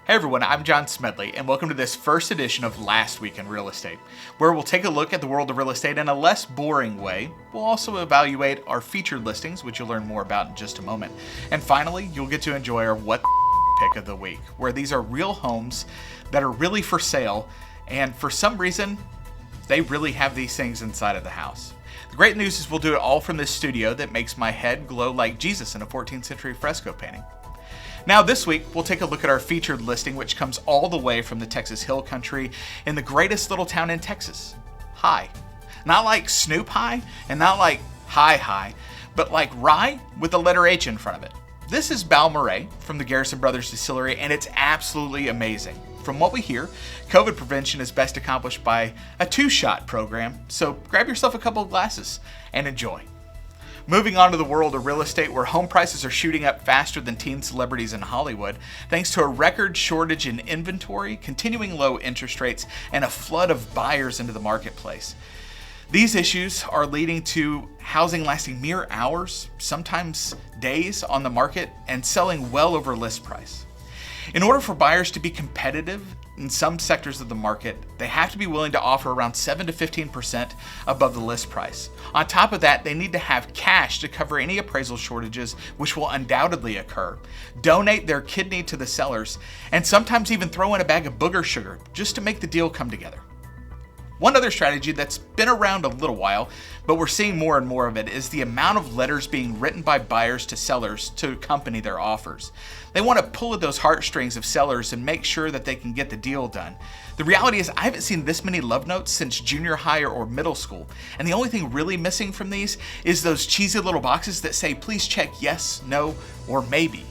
Hey everyone, I'm John Smedley, and welcome to this first edition of Last Week in Real Estate, where we'll take a look at the world of real estate in a less boring way. We'll also evaluate our featured listings, which you'll learn more about in just a moment. And finally, you'll get to enjoy our What the Pick of the Week, where these are real homes that are really for sale, and for some reason, they really have these things inside of the house. The great news is we'll do it all from this studio that makes my head glow like Jesus in a 14th century fresco painting. Now this week, we'll take a look at our featured listing, which comes all the way from the Texas Hill Country in the greatest little town in Texas, High. Not like Snoop High, and not like High, but like Rye with the letter H in front of it. This is Balmorhea from the Garrison Bros Distillery, and it's absolutely amazing. From what we hear, COVID prevention is best accomplished by a 2-shot program, so grab yourself a couple of glasses and enjoy. Moving on to the world of real estate, where home prices are shooting up faster than teen celebrities in Hollywood, thanks to a record shortage in inventory, continuing low interest rates, and a flood of buyers into the marketplace. These issues are leading to housing lasting mere hours, sometimes days, on the market and selling well over list price. In order for buyers to be competitive in some sectors of the market, they have to be willing to offer around 7 to 15% above the list price. On top of that, they need to have cash to cover any appraisal shortages, which will undoubtedly occur, donate their kidney to the sellers, and sometimes even throw in a bag of booger sugar just to make the deal come together. One other strategy that's been around a little while, but we're seeing more and more of it, is the amount of letters being written by buyers to sellers to accompany their offers. They want to pull at those heartstrings of sellers and make sure that they can get the deal done. The reality is I haven't seen this many love notes since junior high or middle school, and the only thing really missing from these is those cheesy little boxes that say please check yes, no, or maybe.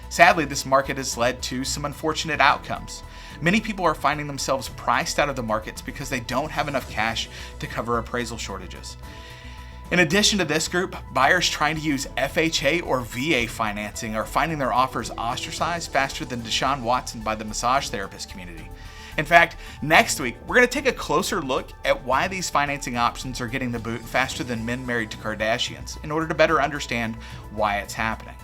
Sadly, this market has led to some unfortunate outcomes. Many people are finding themselves priced out of the markets because they don't have enough cash to cover appraisal shortages. In addition to this group, buyers trying to use FHA or VA financing are finding their offers ostracized faster than Deshaun Watson by the massage therapist community. In fact, next week, we're going to take a closer look at why these financing options are getting the boot faster than men married to Kardashians in order to better understand why it's happening.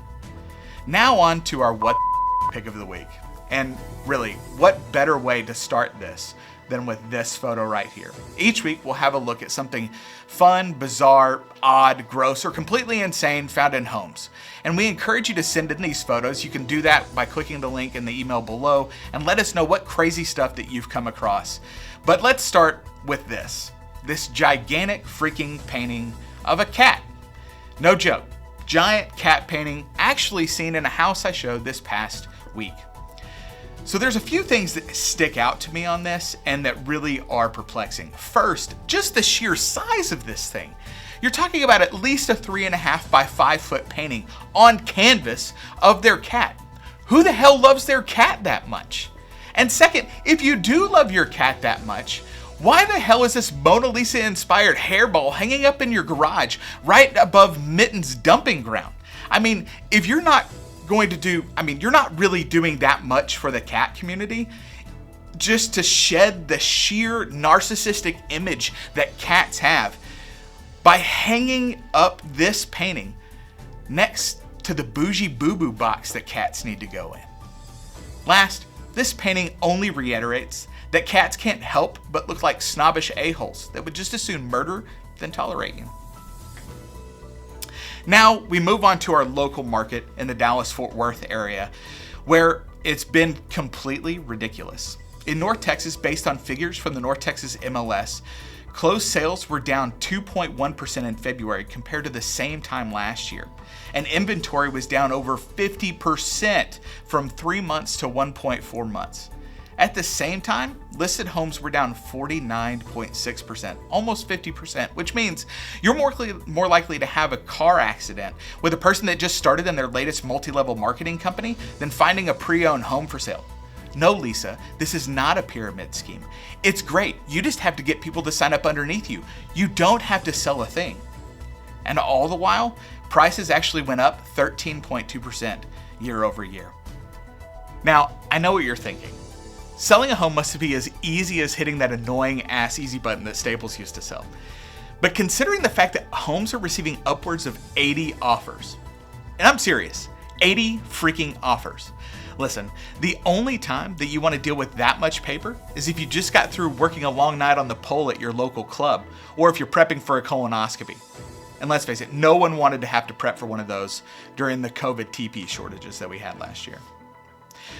Now on to our What the Pick of the Week. And really, what better way to start this than with this photo right here? Each week, we'll have a look at something fun, bizarre, odd, gross, or completely insane found in homes. And we encourage you to send in these photos. You can do that by clicking the link in the email below and let us know what crazy stuff that you've come across. But let's start with this gigantic freaking painting of a cat. No joke, giant cat painting actually seen in a house I showed this past week. So there's a few things that stick out to me on this and that really are perplexing. First, just the sheer size of this thing. You're talking about at least a 3.5 by 5 foot painting on canvas of their cat. Who the hell loves their cat that much? And second, if you do love your cat that much, why the hell is this Mona Lisa inspired hairball hanging up in your garage right above Mitten's dumping ground? I mean, if you're not you're not really doing that much for the cat community just to shed the sheer narcissistic image that cats have by hanging up this painting next to the bougie boo-boo box that cats need to go in. Last, this painting only reiterates that cats can't help but look like snobbish a-holes that would just as soon murder than tolerate you. Now we move on to our local market in the Dallas-Fort Worth area, where it's been completely ridiculous. In North Texas, based on figures from the North Texas MLS, closed sales were down 2.1% in February compared to the same time last year. And inventory was down over 50% from 3 months to 1.4 months. At the same time, listed homes were down 49.6%, almost 50%, which means you're more likely to have a car accident with a person that just started in their latest multi-level marketing company than finding a pre-owned home for sale. No, Lisa, this is not a pyramid scheme. It's great. You just have to get people to sign up underneath you. You don't have to sell a thing. And all the while, prices actually went up 13.2% year over year. Now, I know what you're thinking. Selling a home must be as easy as hitting that annoying ass easy button that Staples used to sell. But considering the fact that homes are receiving upwards of 80 offers, and I'm serious, 80 freaking offers. Listen, the only time that you want to deal with that much paper is if you just got through working a long night on the pole at your local club, or if you're prepping for a colonoscopy. And let's face it, no one wanted to have to prep for one of those during the COVID TP shortages that we had last year.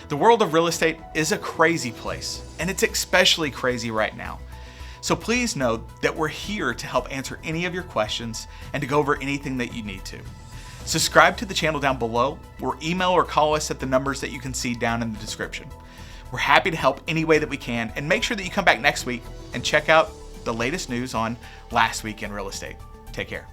The world of real estate is a crazy place, and it's especially crazy right now. So please know that we're here to help answer any of your questions and to go over anything that you need to. Subscribe to the channel down below, or email or call us at the numbers that you can see down in the description. We're happy to help any way that we can, and make sure that you come back next week and check out the latest news on Last Week in Real Estate. Take care.